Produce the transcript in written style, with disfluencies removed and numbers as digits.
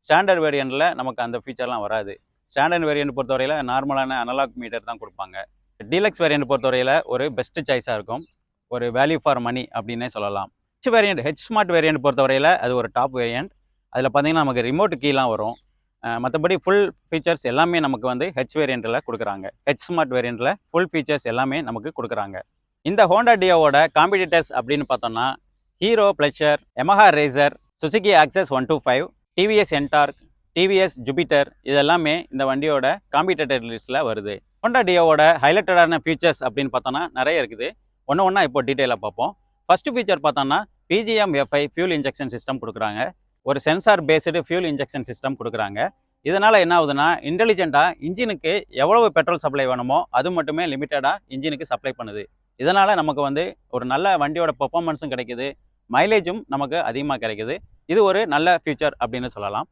Standard வேரியண்ட்டில் நமக்கு அந்த ஃபீச்சர்லாம் வராது. ஸ்டாண்டர்ட் வேரியண்ட் பொறுத்தவரையில் நார்மலான அனலாக் மீட்டர் தான் கொடுப்பாங்க. டீலக்ஸ் வேரியண்ட் பொறுத்தவரையில் ஒரு பெஸ்ட்டு சாய்ஸாக இருக்கும். ஒரு வேல்யூ ஃபார் மணி அப்படின்னே சொல்லலாம். ஹெச் ஸ்மார்ட் வேரியண்ட் பொறுத்தவரையில் அது ஒரு டாப் வேரியண்ட். அதில் பார்த்தீங்கன்னா நமக்கு ரிமோட் கீலாம் வரும். மற்றபடி ஃபுல் ஃபீச்சர்ஸ் எல்லாமே நமக்கு வந்து ஹெச் வேரியண்ட்டில் கொடுக்குறாங்க. ஹெச் ஸ்மார்ட் வேரியண்ட்டில் ஃபுல் ஃபீச்சர்ஸ் எல்லாமே நமக்கு கொடுக்குறாங்க. இந்த ஹோண்டா டியோவோட காம்படிட்டர்ஸ் அப்படின்னு பார்த்தோம்னா Hero Pleasure, Yamaha Racer, Suzuki Access 125, TVS Ntorq, TVS Jupiter இதெல்லாமே இந்த வண்டியோட காம்படிட்டர் லிஸ்ட்டில் வருது. ஹோண்டா டியோவோட ஹைலைட்டடான ஃபீச்சர்ஸ் அப்படின்னு பார்த்தோன்னா நிறைய இருக்குது. ஒன்றா இப்போ டீட்டெயிலாக பார்ப்போம். ஃபஸ்ட்டு ஃபீச்சர் பார்த்தோன்னா PGM-FI ஃபியூல் இன்ஜெக்ஷன் சிஸ்டம் கொடுக்குறாங்க. ஒரு sensor based fuel injection system கொடுக்குறாங்க. இதனால் என்ன ஆகுதுன்னா இன்டெலிஜென்ட்டாக இன்ஜினுக்கு எவ்வளவு பெட்ரோல் சப்ளை வேணுமோ அது மட்டுமே லிமிட்டடாக இன்ஜினுக்கு சப்ளை பண்ணுது. இதனால் நமக்கு வந்து ஒரு நல்ல வண்டியோட பெர்ஃபார்மன்ஸும் கிடைக்குது, மைலேஜும் நமக்கு அதிகமாக கிடைக்குது. இது ஒரு நல்ல ஃபியூச்சர் அப்படின்னு சொல்லலாம்.